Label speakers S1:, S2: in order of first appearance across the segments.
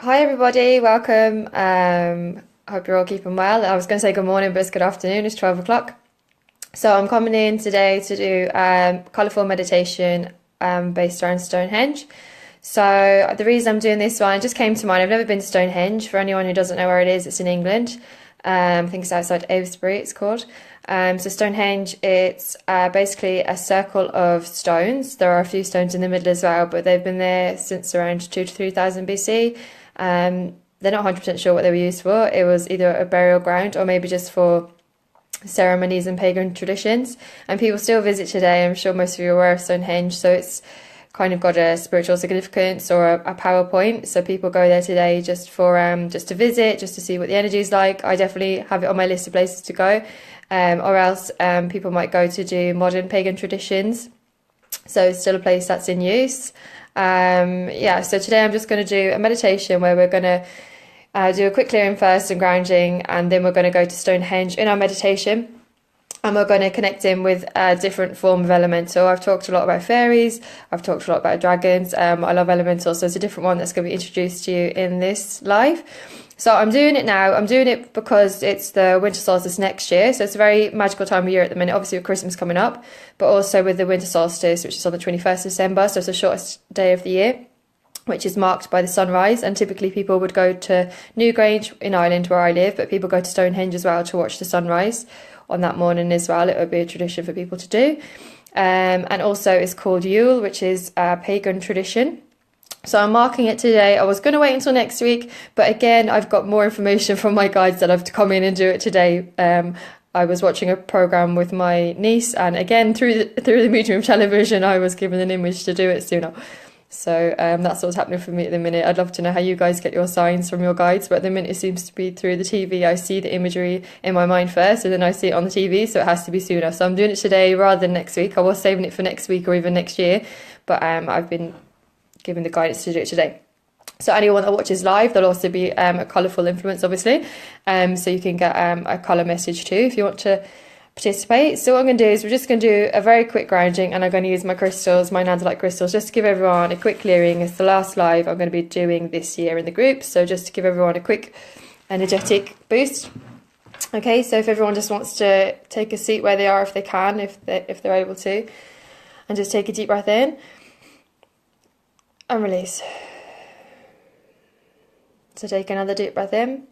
S1: Hi everybody, welcome. I hope you're all keeping well. I was going to say good morning, but it's good afternoon. It's 12 o'clock. So I'm coming in today to do colourful meditation based around Stonehenge. So the reason I'm doing this one, it just came to mind. I've never been to Stonehenge. For anyone who doesn't know where it is, it's in England. I think it's outside Avebury, it's called. So Stonehenge, it's basically a circle of stones. There are a few stones in the middle as well, but they've been there since around 2 to 3,000 BC. They're not 100% sure what they were used for. It was either a burial ground or maybe just for ceremonies and pagan traditions. And people still visit today. I'm sure most of you are aware of Stonehenge. So it's kind of got a spiritual significance or a power point. So people go there today just for just to visit, just to see what the energy is like. I definitely have it on my list of places to go. Or else people might go to do modern pagan traditions. So it's still a place that's in use. So today I'm just going to do a meditation where we're going to do a quick clearing first and grounding, and then we're going to go to Stonehenge in our meditation. And we're going to connect in with a different form of elemental. I've talked a lot about fairies. I've talked a lot about dragons. I love elemental, so it's a different one that's going to be introduced to you in this live. So I'm doing it now. I'm doing it because it's the winter solstice next year. So it's a very magical time of year at the minute, obviously with Christmas coming up, but also with the winter solstice, which is on the 21st of December. So it's the shortest day of the year, which is marked by the sunrise. And typically people would go to Newgrange in Ireland, where I live, but people go to Stonehenge as well to watch the sunrise on that morning as well. It would be a tradition for people to do. And also it's called Yule, which is a pagan tradition. So I'm marking it today. I was going to wait until next week, but again, I've got more information from my guides that I've to come in and do it today. I was watching a program with my niece, and again, through the medium of television, I was given an image to do it sooner. So that's what's happening for me at the minute. I'd love to know how you guys get your signs from your guides, but at the minute it seems to be through the TV. I see the imagery in my mind first, and then I see it on the TV, so it has to be sooner. So I'm doing it today rather than next week. I was saving it for next week or even next year, but I've been given the guidance to do it today. So anyone that watches live, there'll also be a colourful influence, obviously. So you can get a colour message too if you want to participate. So what I'm going to do is we're just going to do a very quick grounding, and I'm going to use my crystals, my Nandalite crystals, just to give everyone a quick clearing. It's the last live I'm going to be doing this year in the group, so just to give everyone a quick energetic boost. Okay, so if everyone just wants to take a seat where they are, if they can, if they're able to, and just take a deep breath in and release. So take another deep breath in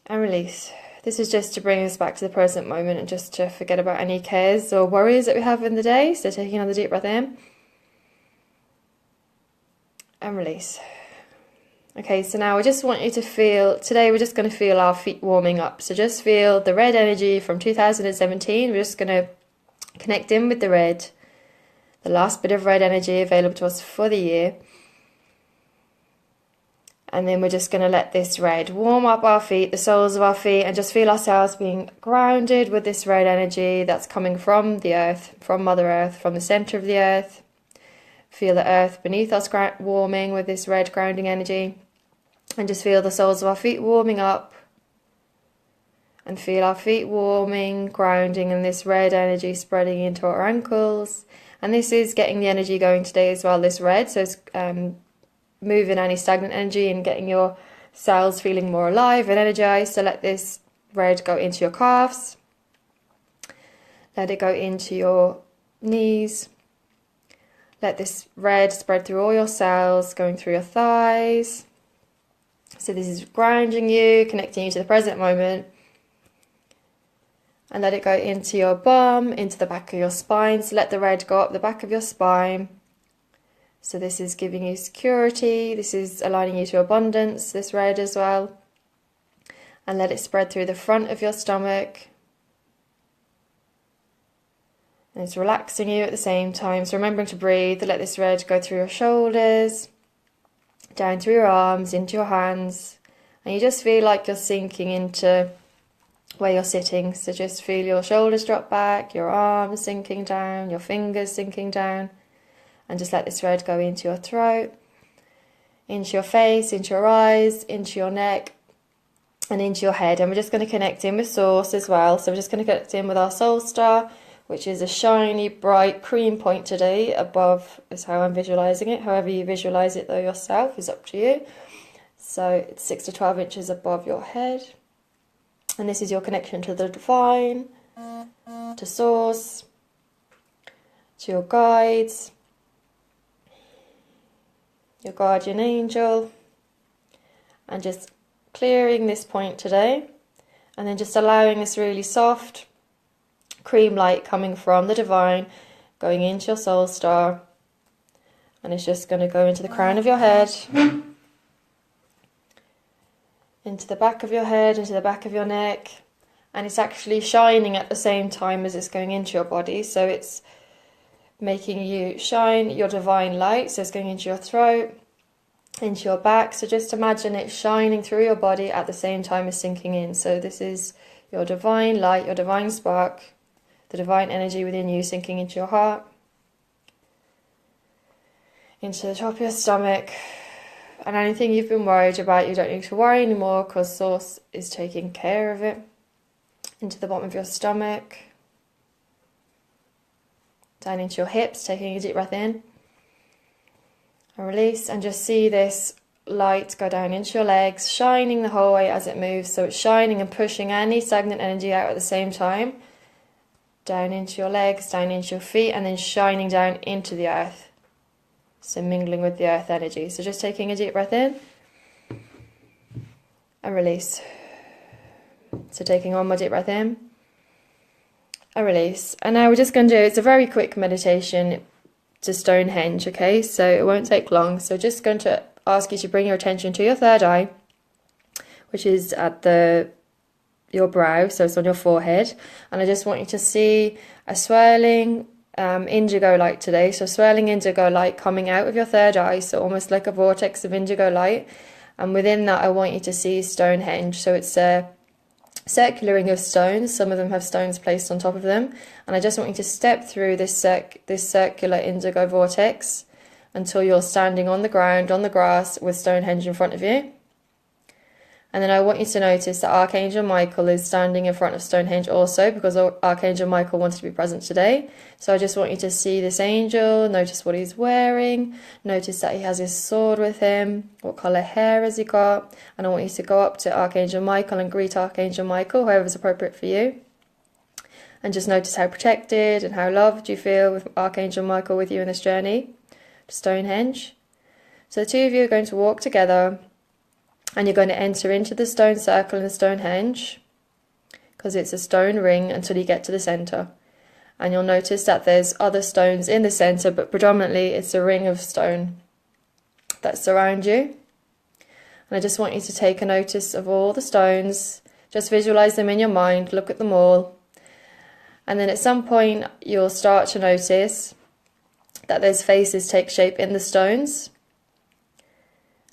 S1: and release. This is just to bring us back to the present moment and just to forget about any cares or worries that we have in the day. So taking another deep breath in and release. Okay, so now I just want you to feel, today we're just going to feel our feet warming up. So just feel the red energy from 2017. We're just going to connect in with the red, the last bit of red energy available to us for the year. And then we're just going to let this red warm up our feet, the soles of our feet, and just feel ourselves being grounded with this red energy that's coming from the earth, from Mother Earth, from the center of the earth. Feel the earth beneath us warming with this red grounding energy. And just feel the soles of our feet warming up. And feel our feet warming, grounding, and this red energy spreading into our ankles. And this is getting the energy going today as well, this red. So it's moving any stagnant energy and getting your cells feeling more alive and energized. So let this red go into your calves. Let it go into your knees. Let this red spread through all your cells, going through your thighs. So this is grounding you, connecting you to the present moment. And let it go into your bum, into the back of your spine. So let the red go up the back of your spine. So this is giving you security. This is aligning you to abundance, this red as well. And let it spread through the front of your stomach. And it's relaxing you at the same time. So remembering to breathe, let this red go through your shoulders, down through your arms, into your hands. And you just feel like you're sinking into where you're sitting. So just feel your shoulders drop back, your arms sinking down, your fingers sinking down. And just let this red go into your throat, into your face, into your eyes, into your neck, and into your head. And we're just going to connect in with Source as well. So we're just going to connect in with our soul star, which is a shiny, bright cream point today. Above is how I'm visualizing it. However you visualize it though yourself is up to you. So it's 6 to 12 inches above your head. And this is your connection to the divine, to source, to your guides, your guardian angel, and just clearing this point today, and then just allowing this really soft cream light coming from the divine going into your soul star, and it's just going to go into the crown of your head, into the back of your head, into the back of your neck, and it's actually shining at the same time as it's going into your body. So it's making you shine your divine light. So it's going into your throat, into your back. So just imagine it shining through your body at the same time as sinking in. So this is your divine light, your divine spark, the divine energy within you sinking into your heart, into the top of your stomach. And anything you've been worried about, you don't need to worry anymore, because Source is taking care of it. Into the bottom of your stomach, down into your hips, taking a deep breath in and release, and just see this light go down into your legs, shining the whole way as it moves. So it's shining and pushing any stagnant energy out at the same time, down into your legs, down into your feet, and then shining down into the earth. So mingling with the earth energy. So just taking a deep breath in and release. So taking one more deep breath in and release. And now we're just going to do, it's a very quick meditation to Stonehenge, okay? So it won't take long. So just going to ask you to bring your attention to your third eye, which is at your brow, so it's on your forehead. And I just want you to see a swirling indigo light today. So swirling indigo light coming out of your third eye, so almost like a vortex of indigo light. And within that, I want you to see Stonehenge. So it's a circular ring of stones. Some of them have stones placed on top of them. And I just want you to step through this circular indigo vortex until you're standing on the ground, on the grass, with Stonehenge in front of you. And then I want you to notice that Archangel Michael is standing in front of Stonehenge also, because Archangel Michael wanted to be present today. So I just want you to see this angel, notice what he's wearing, notice that he has his sword with him, what colour hair has he got, and I want you to go up to Archangel Michael and greet Archangel Michael, whoever is appropriate for you. And just notice how protected and how loved you feel with Archangel Michael with you in this journey to Stonehenge. So the two of you are going to walk together, and you're going to enter into the stone circle in the Stonehenge, because it's a stone ring, until you get to the centre. And you'll notice that there's other stones in the centre, but predominantly it's a ring of stone that surround you. And I just want you to take a notice of all the stones. Just visualise them in your mind, look at them all. And then at some point you'll start to notice that there's faces take shape in the stones.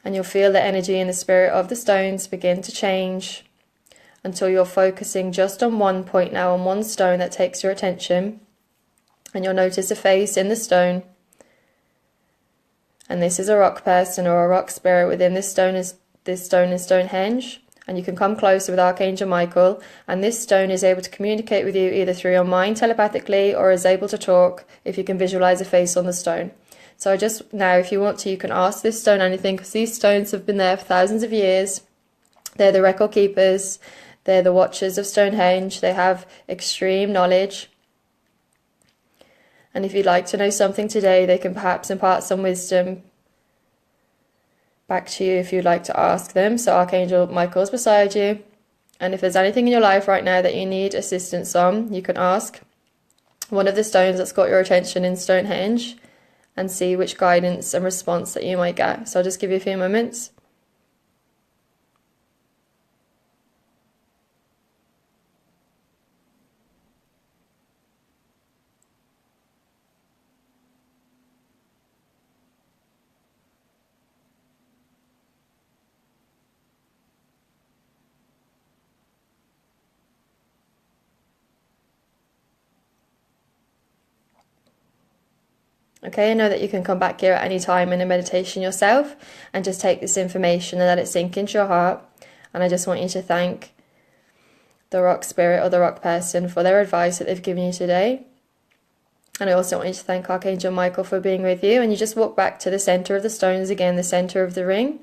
S1: And you'll feel the energy and the spirit of the stones begin to change until you're focusing just on one point now, on one stone that takes your attention. And you'll notice a face in the stone. And this is a rock person or a rock spirit within this stone is Stonehenge. And you can come closer with Archangel Michael. And this stone is able to communicate with you either through your mind telepathically, or is able to talk if you can visualize a face on the stone. So just now, if you want to, you can ask this stone anything, because these stones have been there for thousands of years. They're the record keepers. They're the watchers of Stonehenge. They have extreme knowledge. And if you'd like to know something today, they can perhaps impart some wisdom back to you if you'd like to ask them. So Archangel Michael's beside you. And if there's anything in your life right now that you need assistance on, you can ask one of the stones that's got your attention in Stonehenge, and see which guidance and response that you might get. So I'll just give you a few moments. Okay, know that you can come back here at any time in a meditation yourself and just take this information and let it sink into your heart. And I just want you to thank the rock spirit or the rock person for their advice that they've given you today. And I also want you to thank Archangel Michael for being with you. And you just walk back to the center of the stones again, the center of the ring.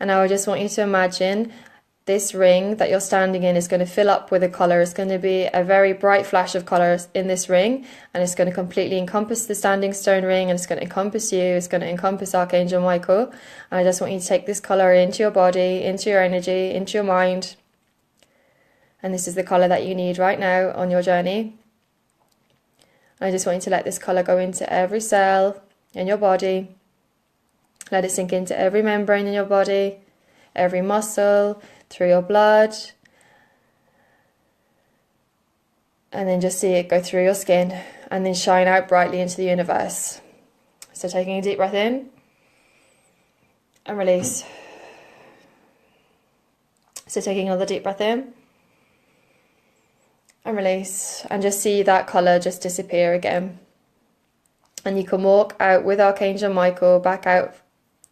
S1: And now I just want you to imagine this ring that you're standing in is going to fill up with a colour. It's going to be a very bright flash of colour in this ring, and it's going to completely encompass the standing stone ring, and it's going to encompass you, it's going to encompass Archangel Michael. And I just want you to take this colour into your body, into your energy, into your mind. And this is the colour that you need right now on your journey. And I just want you to let this colour go into every cell in your body. Let it sink into every membrane in your body, every muscle, through your blood, and then just see it go through your skin and then shine out brightly into the universe. So taking a deep breath in and release. So taking another deep breath in and release, and just see that colour just disappear again. And you can walk out with Archangel Michael back out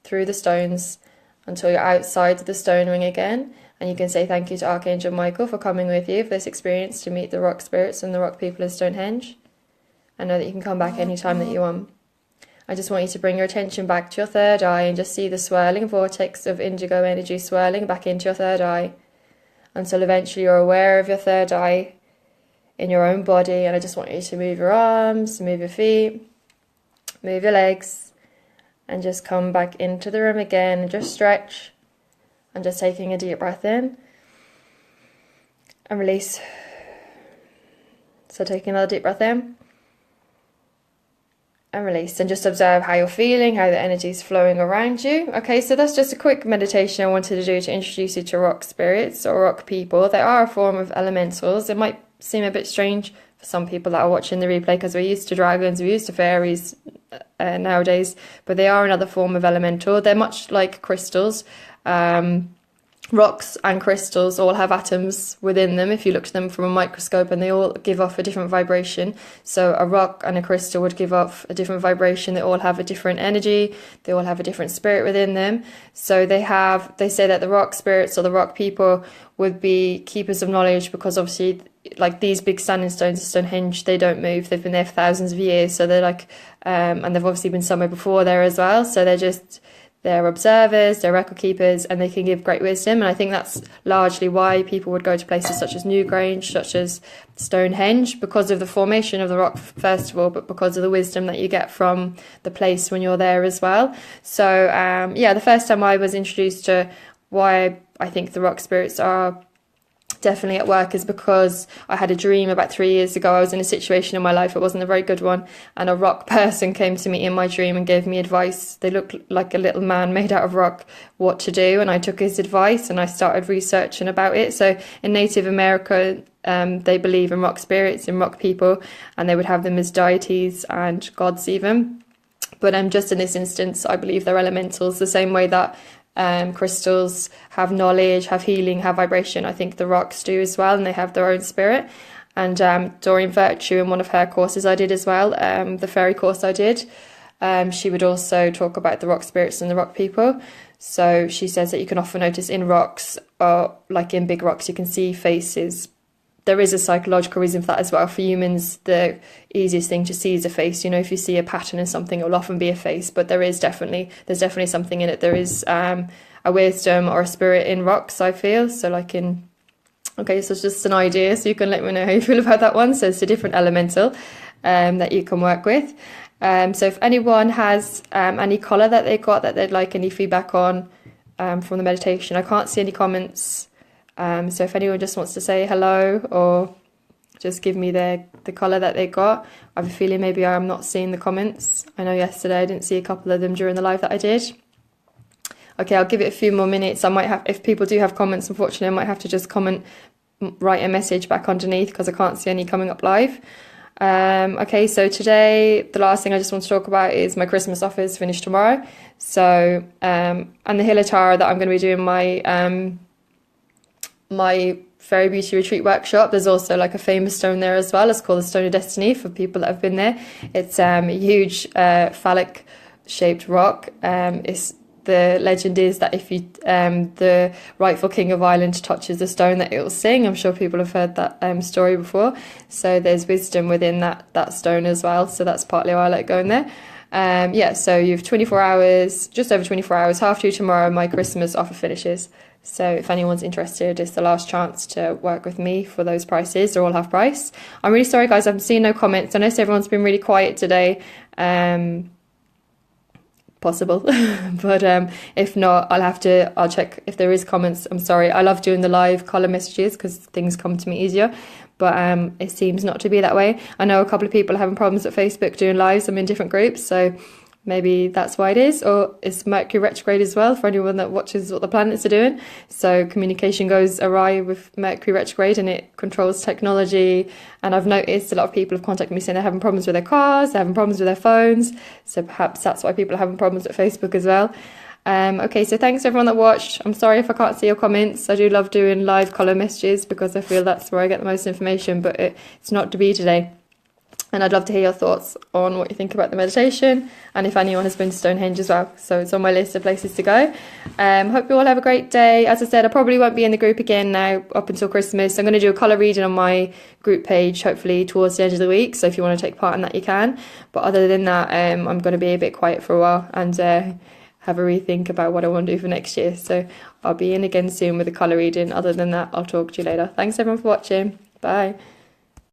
S1: through the stones until you're outside the stone ring again. And you can say thank you to Archangel Michael for coming with you for this experience to meet the rock spirits and the rock people of Stonehenge. And know that you can come back anytime that you want. I just want you to bring your attention back to your third eye and just see the swirling vortex of indigo energy swirling back into your third eye until eventually you're aware of your third eye in your own body. And I just want you to move your arms, move your feet, move your legs, and just come back into the room again and just stretch. And just taking a deep breath in and release. So taking another deep breath in and release, and just observe how you're feeling, how the energy is flowing around you. Okay, so that's just a quick meditation I wanted to do to introduce you to rock spirits or rock people. They are a form of elementals. It might seem a bit strange for some people that are watching the replay because we're used to dragons, we're used to fairies nowadays, but they are another form of elemental. They're much like crystals. Rocks and crystals all have atoms within them if you look at them from a microscope, and they all give off a different vibration. So a rock and a crystal would give off a different vibration. They all have a different energy, they all have a different spirit within them. So they say that the rock spirits or the rock people would be keepers of knowledge, because obviously like these big standing stones of Stonehenge, they don't move, they've been there for thousands of years, so they're like and they've obviously been somewhere before there as well, so they're observers, they're record keepers, and they can give great wisdom. And I think that's largely why people would go to places such as Newgrange, such as Stonehenge, because of the formation of the rock, first of all, but because of the wisdom that you get from the place when you're there as well. So, yeah, the first time I was introduced to why I think the rock spirits are definitely at work is because I had a dream about 3 years ago. I was in a situation in my life, it wasn't a very good one, and a rock person came to me in my dream and gave me advice. They looked like a little man made out of rock, what to do, and I took his advice and I started researching about it. So in Native America, they believe in rock spirits and rock people, and they would have them as deities and gods even. But just in this instance, I believe they're elementals, the same way that crystals have knowledge, have healing, have vibration. I think the rocks do as well, and they have their own spirit. And Doreen Virtue, in one of her courses I did as well, the fairy course I did, she would also talk about the rock spirits and the rock people. So she says that you can often notice in rocks, or like in big rocks, you can see faces. There is a psychological reason for that as well. For humans, the easiest thing to see is a face. You know, if you see a pattern in something, it will often be a face, but there's definitely something in it. There is a wisdom or a spirit in rocks, I feel. So like okay, so it's just an idea, so you can let me know how you feel about that one. So it's a different elemental that you can work with. So if anyone has any colour that they got that they'd like any feedback on from the meditation, I can't see any comments. So if anyone just wants to say hello or just give me the colour that they got. I have a feeling maybe I'm not seeing the comments. I know yesterday I didn't see a couple of them during the live that I did. Okay, I'll give it a few more minutes. I might have, if people do have comments, unfortunately, I might have to just write a message back underneath because I can't see any coming up live. Okay, so today, the last thing I just want to talk about is my Christmas offers finish tomorrow. So, and the Hilatara that I'm going to be doing my Fairy Beauty Retreat workshop. There's also like a famous stone there as well. It's called the Stone of Destiny for people that have been there. It's a huge phallic shaped rock. It's the legend is that if you the rightful king of Ireland touches a stone, that it will sing. I'm sure people have heard that story before. So there's wisdom within that stone as well. So that's partly why I like going there. Yeah, so you have 24 hours, just over 24 hours, 2:30 tomorrow, my Christmas offer finishes. So if anyone's interested, it's the last chance to work with me for those prices. They're all half price. I'm really sorry, guys, I've seen no comments. I know everyone's been really quiet today. Possible. But if not, I'll check if there is comments. I'm sorry. I love doing the live colour messages because things come to me easier. But it seems not to be that way. I know a couple of people are having problems at Facebook doing lives. I'm in different groups, so maybe that's why it is. Or it's Mercury retrograde as well for anyone that watches what the planets are doing. So communication goes awry with Mercury retrograde and it controls technology. And I've noticed a lot of people have contacted me saying they're having problems with their cars, they're having problems with their phones. So perhaps that's why people are having problems at Facebook as well. Okay, so thanks everyone that watched. I'm sorry if I can't see your comments. I do love doing live colour messages because I feel that's where I get the most information, but it's not to be today. And I'd love to hear your thoughts on what you think about the meditation and if anyone has been to Stonehenge as well. So it's on my list of places to go. Hope you all have a great day. As I said, I probably won't be in the group again now up until Christmas. I'm going to do a colour reading on my group page, hopefully towards the end of the week. So if you want to take part in that, you can. But other than that, I'm going to be a bit quiet for a while and have a rethink about what I want to do for next year. So I'll be in again soon with a colour reading. Other than that, I'll talk to you later. Thanks everyone for watching. Bye.